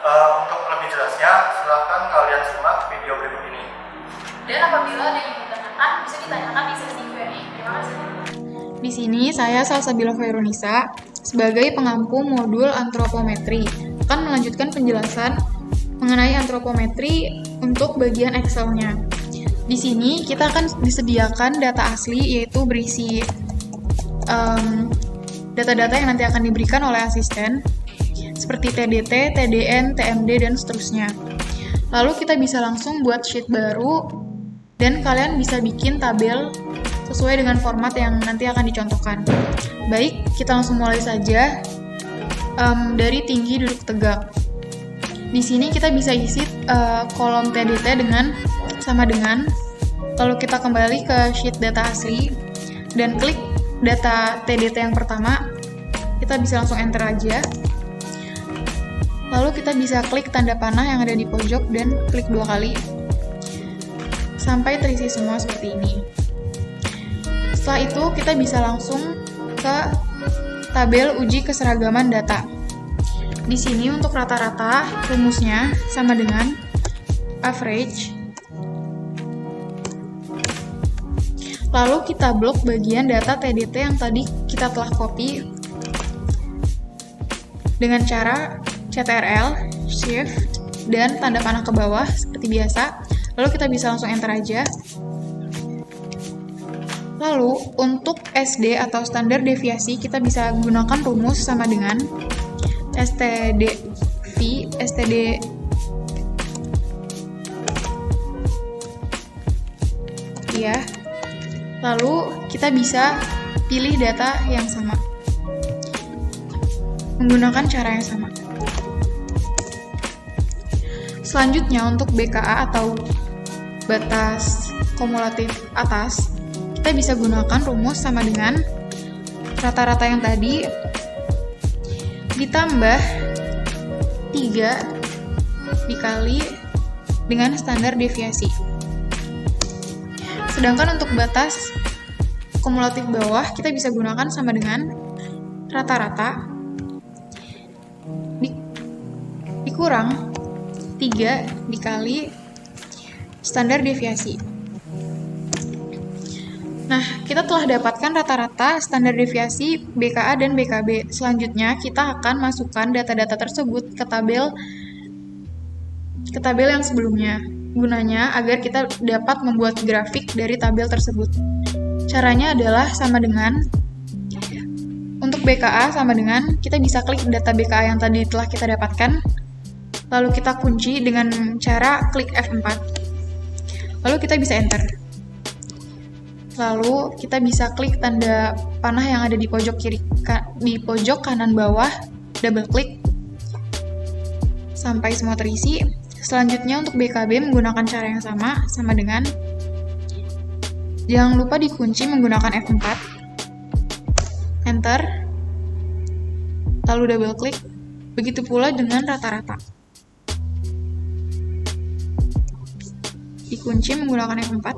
Untuk lebih jelasnya, silakan kalian simak video berikut ini. Dan apabila ada yang ingin ditanyakan, bisa ditanyakan di sesi Q&A. Terima kasih. Di sini saya Salsabila Khairunisa sebagai pengampu modul antropometri akan melanjutkan penjelasan mengenai antropometri untuk bagian Excel-nya. Di sini kita akan disediakan data asli yaitu berisi data-data yang nanti akan diberikan oleh asisten seperti TDT, TDN, TMD, dan seterusnya. Lalu kita bisa langsung buat sheet baru dan kalian bisa bikin tabel sesuai dengan format yang nanti akan dicontohkan. Baik, kita langsung mulai saja dari tinggi duduk tegak. Di sini kita bisa isi kolom TDT sama dengan, lalu kita kembali ke sheet data asli dan klik data TDT yang pertama, kita bisa langsung enter aja. Lalu kita bisa klik tanda panah yang ada di pojok dan klik 2 kali sampai terisi semua seperti ini. Setelah itu kita bisa langsung ke tabel uji keseragaman data. Di sini untuk rata-rata rumusnya sama dengan average. Lalu kita blok bagian data TDT yang tadi kita telah copy dengan cara CTRL, Shift, dan tanda panah ke bawah seperti biasa. Lalu kita bisa langsung enter aja. Lalu untuk SD atau standar deviasi kita bisa gunakan rumus sama dengan STD ya. Lalu kita bisa pilih data yang sama menggunakan cara yang sama. Selanjutnya untuk BKA atau batas kumulatif atas, kita bisa gunakan rumus sama dengan rata-rata yang tadi ditambah 3 dikali dengan standar deviasi. Sedangkan untuk batas kumulatif bawah, kita bisa gunakan sama dengan rata-rata dikurang 3 dikali standar deviasi. Nah, kita telah dapatkan rata-rata, standar deviasi, BKA, dan BKB. Selanjutnya, kita akan masukkan data-data tersebut ke tabel yang sebelumnya. Gunanya agar kita dapat membuat grafik dari tabel tersebut. Caranya adalah sama dengan, untuk BKA sama dengan, kita bisa klik data BKA yang tadi telah kita dapatkan, lalu kita kunci dengan cara klik F4. Lalu kita bisa enter. Lalu kita bisa klik tanda panah yang ada di pojok kanan bawah, double klik sampai semua terisi. Selanjutnya untuk BKB menggunakan cara yang sama dengan, jangan lupa dikunci menggunakan F4, enter, lalu double klik. Begitu pula dengan rata-rata, dikunci menggunakan F4.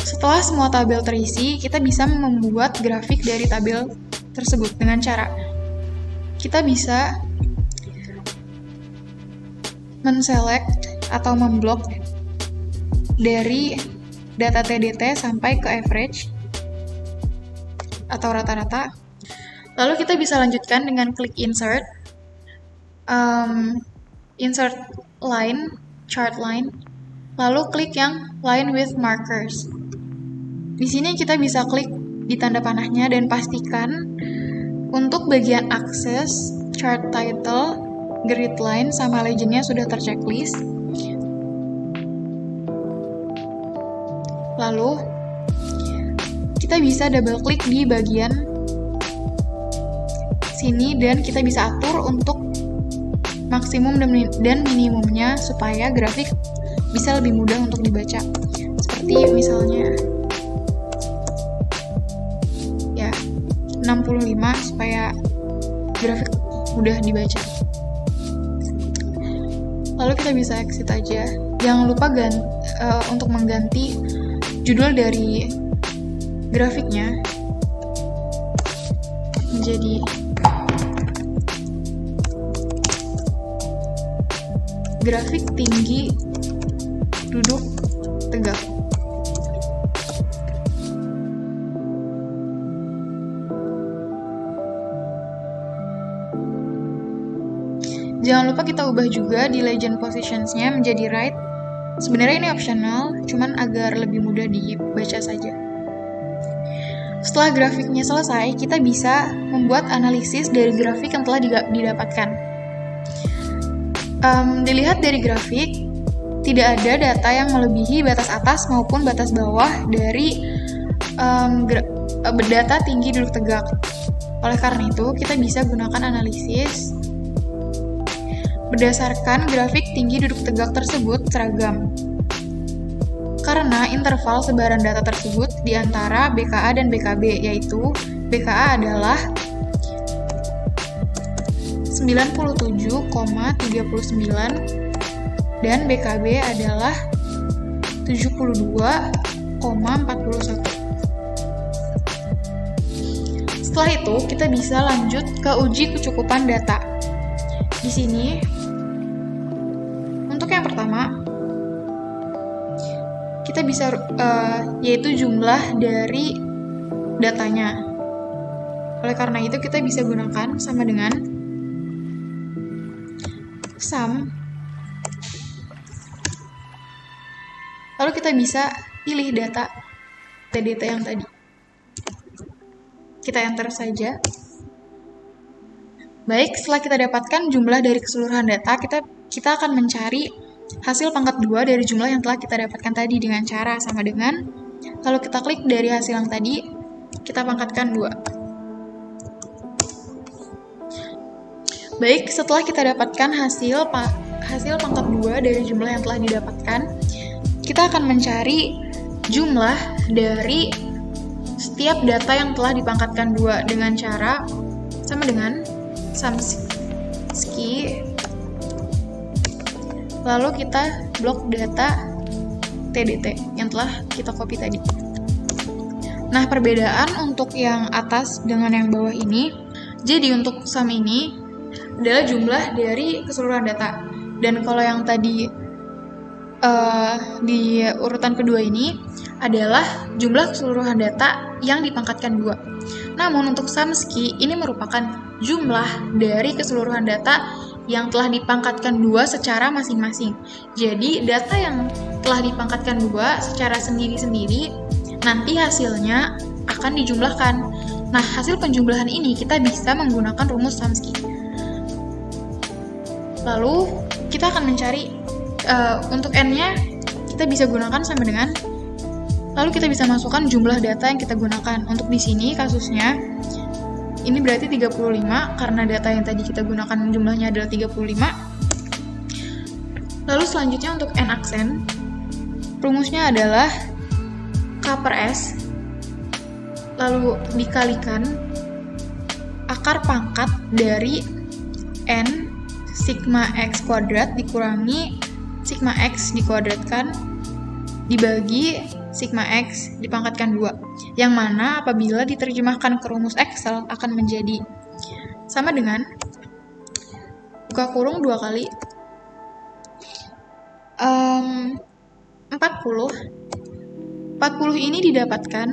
Setelah semua tabel terisi, kita bisa membuat grafik dari tabel tersebut dengan cara kita bisa men-select atau memblok dari data TDT sampai ke average atau rata-rata. Lalu kita bisa lanjutkan dengan klik insert, insert line, chart line, lalu klik yang line with markers. Di sini kita bisa klik di tanda panahnya dan pastikan untuk bagian akses, chart title, grid line, sama legendnya sudah terchecklist. Lalu kita bisa double klik di bagian sini dan kita bisa atur untuk maksimum dan minimumnya supaya grafik bisa lebih mudah untuk dibaca. Seperti misalnya 65 supaya grafik mudah dibaca. Lalu kita bisa exit aja. Jangan lupa untuk mengganti judul dari grafiknya. menjadi grafik tinggi duduk tegak. Jangan lupa kita ubah juga di legend positionsnya menjadi right. Sebenarnya ini optional, cuman agar lebih mudah dibaca saja. Setelah grafiknya selesai, kita bisa membuat analisis dari grafik yang telah didapatkan. Dilihat dari grafik, tidak ada data yang melebihi batas atas maupun batas bawah dari data tinggi duduk tegak. Oleh karena itu, kita bisa gunakan analisis berdasarkan grafik tinggi duduk tegak tersebut seragam. Karena interval sebaran data tersebut di antara BKA dan BKB, yaitu BKA adalah 97,39 dan BKB adalah 72,41. Setelah itu, kita bisa lanjut ke uji kecukupan data. Di sini, untuk yang pertama, kita bisa yaitu jumlah dari datanya. Oleh karena itu, kita bisa gunakan sama dengan sum. Lalu kita bisa pilih data TDT yang tadi. Kita enter saja. Baik, setelah kita dapatkan jumlah dari keseluruhan data, kita akan mencari hasil pangkat 2 dari jumlah yang telah kita dapatkan tadi dengan cara sama dengan kalau kita klik dari hasil yang tadi, kita pangkatkan 2. Baik, setelah kita dapatkan hasil pangkat 2 dari jumlah yang telah didapatkan, kita akan mencari jumlah dari setiap data yang telah dipangkatkan 2 dengan cara sama dengan sumSki, lalu kita blok data TDT yang telah kita copy tadi. Nah, perbedaan untuk yang atas dengan yang bawah ini, jadi untuk sum ini adalah jumlah dari keseluruhan data, dan kalau yang tadi di urutan kedua ini adalah jumlah keseluruhan data yang dipangkatkan 2. Namun untuk sumSki ini merupakan jumlah dari keseluruhan data yang telah dipangkatkan 2 secara masing-masing. Jadi data yang telah dipangkatkan 2 secara sendiri-sendiri nanti hasilnya akan dijumlahkan. Nah, hasil penjumlahan ini kita bisa menggunakan rumus sumSki. Lalu kita akan mencari untuk n-nya kita bisa gunakan sama dengan, lalu kita bisa masukkan jumlah data yang kita gunakan. Untuk di sini kasusnya ini berarti 35 karena data yang tadi kita gunakan jumlahnya adalah 35. Lalu selanjutnya untuk n aksen, rumusnya adalah K per S lalu dikalikan akar pangkat dari n sigma x kuadrat dikurangi sigma x dikuadratkan dibagi sigma x dipangkatkan 2, yang mana apabila diterjemahkan ke rumus Excel akan menjadi sama dengan buka kurung 2 kali 40 ini didapatkan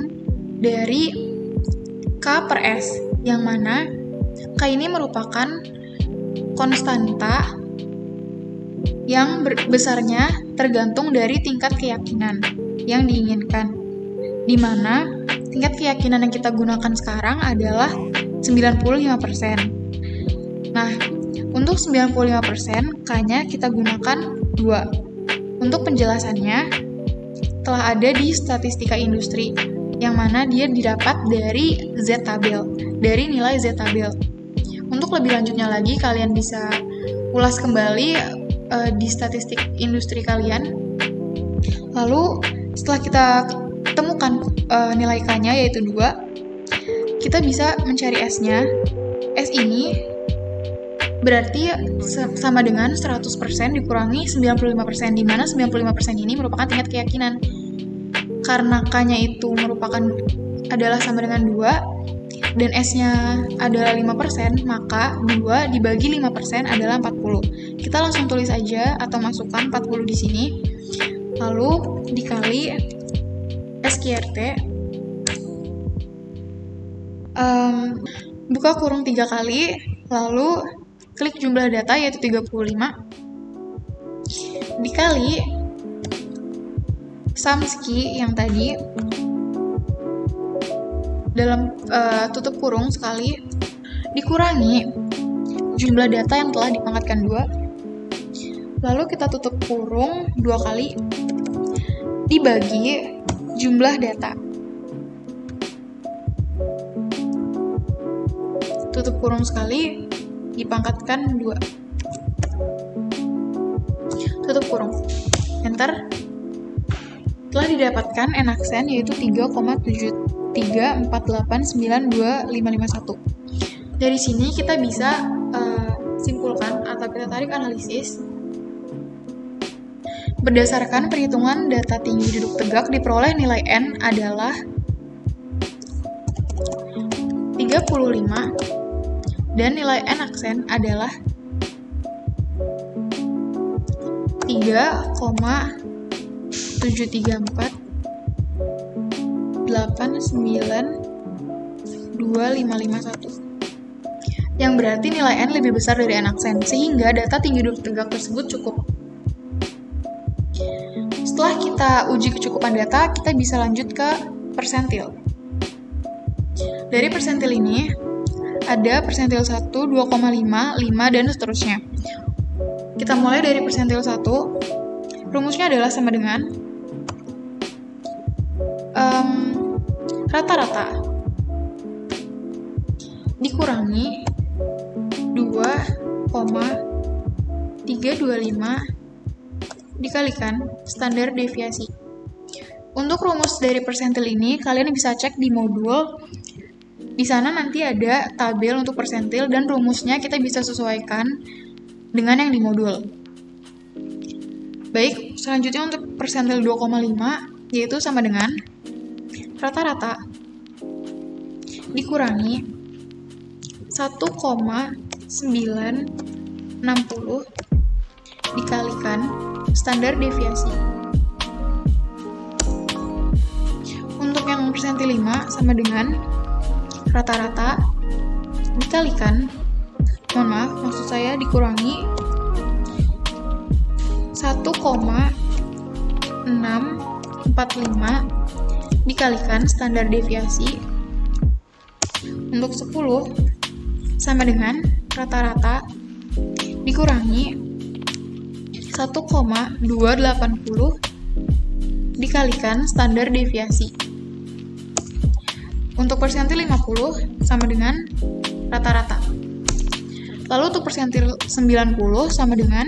dari K per S, yang mana K ini merupakan konstanta yang besarnya tergantung dari tingkat keyakinan yang diinginkan, di mana tingkat keyakinan yang kita gunakan sekarang adalah 95%. Nah, untuk 95%, K-nya kita gunakan 2. Untuk penjelasannya, telah ada di statistika industri, yang mana dia didapat dari Z-tabel, dari nilai Z-tabel. Untuk lebih lanjutnya lagi, kalian bisa ulas kembali di statistik industri kalian. Lalu setelah kita temukan nilai K-nya yaitu 2, kita bisa mencari S-nya. S ini berarti sama dengan 100% dikurangi 95%, di mana 95% ini merupakan tingkat keyakinan. Karena K-nya itu adalah sama dengan 2, dan S-nya adalah 5%, maka 2 dibagi 5% adalah 40. Kita langsung tulis aja atau masukkan 40 di sini, lalu dikali SQRT, buka kurung 3 kali, lalu klik jumlah data yaitu 35, dikali SUMSKI yang tadi, dalam tutup kurung sekali, dikurangi jumlah data yang telah dipangkatkan 2, lalu kita tutup kurung 2 kali, dibagi jumlah data. Tutup kurung sekali, dipangkatkan 2. Tutup kurung. Enter. Telah didapatkan N-aksen yaitu 3,734892,551. Dari sini kita bisa simpulkan atau kita tarik analisis. Berdasarkan perhitungan data tinggi duduk tegak diperoleh nilai N adalah 35 dan nilai N-aksen adalah 3,734892,551, yang berarti nilai N lebih besar dari N-aksen, sehingga data tinggi duduk tegak tersebut cukup. Setelah kita uji kecukupan data, kita bisa lanjut ke persentil. Dari persentil ini, ada persentil 1, 2,5, 5, dan seterusnya. Kita mulai dari persentil 1. Rumusnya adalah sama dengan rata-rata dikurangi 2,325 dikalikan standar deviasi. Untuk rumus dari persentil ini, kalian bisa cek di modul. Di sana nanti ada tabel untuk persentil dan rumusnya kita bisa sesuaikan dengan yang di modul. Baik, selanjutnya untuk persentil 2,5 yaitu sama dengan rata-rata dikurangi 1,960 dikalikan standar deviasi. Untuk yang persentil 5 sama dengan rata-rata dikalikan, maksud saya dikurangi 1,645 dikalikan standar deviasi. Untuk 10 sama dengan rata-rata dikurangi 1,280 dikalikan standar deviasi. Untuk persentil 50 sama dengan rata-rata. Lalu untuk persentil 90 sama dengan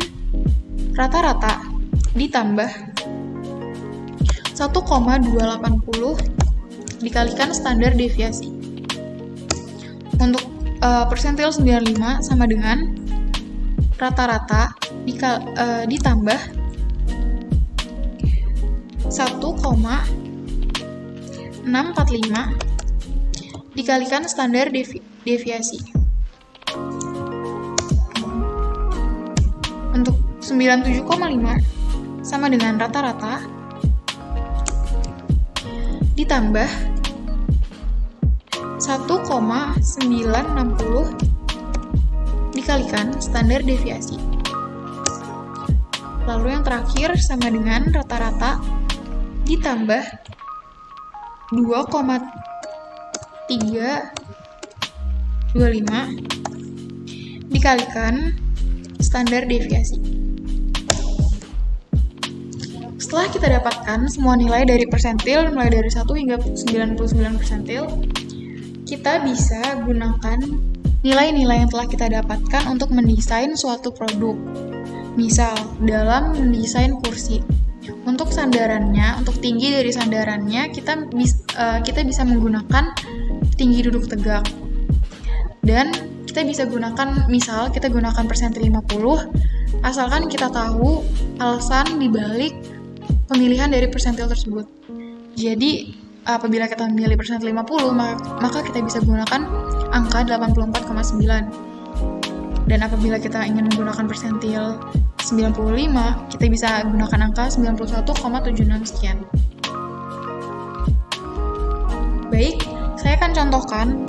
rata-rata ditambah 1,280 dikalikan standar deviasi. Untuk persentil 95 sama dengan rata-rata ditambah 1,645 dikalikan standar deviasi. Untuk 97,5 sama dengan rata-rata ditambah 1,960 dikalikan standar deviasi. Lalu yang terakhir sama dengan rata-rata ditambah 2,325 dikalikan standar deviasi. Setelah kita dapatkan semua nilai dari persentil, mulai dari 1 hingga 99 persentil, kita bisa gunakan nilai-nilai yang telah kita dapatkan untuk mendesain suatu produk. Misal, dalam mendesain kursi, untuk sandarannya, untuk tinggi dari sandarannya, kita bisa menggunakan tinggi duduk tegak. Dan kita bisa gunakan, misal kita gunakan persentil 50, asalkan kita tahu alasan dibalik pemilihan dari persentil tersebut. Jadi, apabila kita memilih persentil 50, maka kita bisa gunakan angka 84,9. Dan apabila kita ingin menggunakan persentil 95, kita bisa gunakan angka 91,76 sekian. Baik, saya akan contohkan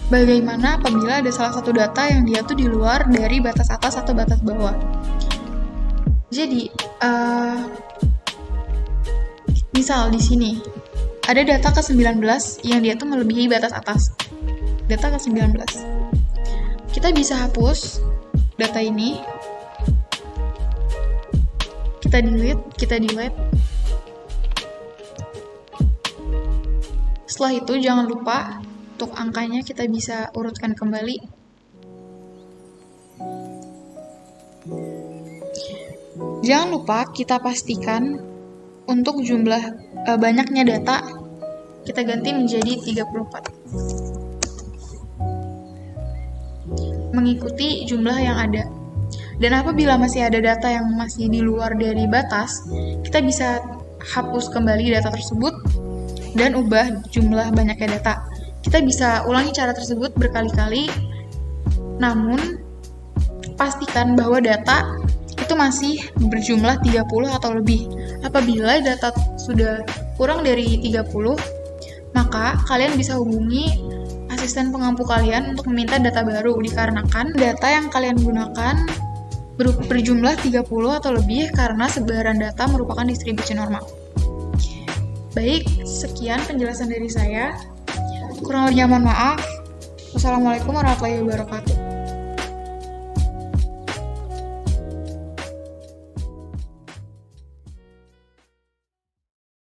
bagaimana apabila ada salah satu data yang dia tuh di luar dari batas atas atau batas bawah. Jadi, misal di sini ada data ke-19 yang dia tuh melebihi batas atas. Data ke-19. Kita bisa hapus data ini. Kita delete. Setelah itu jangan lupa untuk angkanya kita bisa urutkan kembali. Jangan lupa kita pastikan untuk jumlah banyaknya data kita ganti menjadi 34. Mengikuti jumlah yang ada. Dan apabila masih ada data yang masih di luar dari batas, kita bisa hapus kembali data tersebut dan ubah jumlah banyaknya data. Kita bisa ulangi cara tersebut berkali-kali, namun pastikan bahwa data itu masih berjumlah 30 atau lebih. Apabila data sudah kurang dari 30, maka kalian bisa hubungi asisten pengampu kalian untuk meminta data baru, dikarenakan data yang kalian gunakan berjumlah 30 atau lebih karena sebaran data merupakan distribusi normal. Baik, sekian penjelasan dari saya. Kurang lebihnya mohon maaf. Wassalamualaikum warahmatullahi wabarakatuh.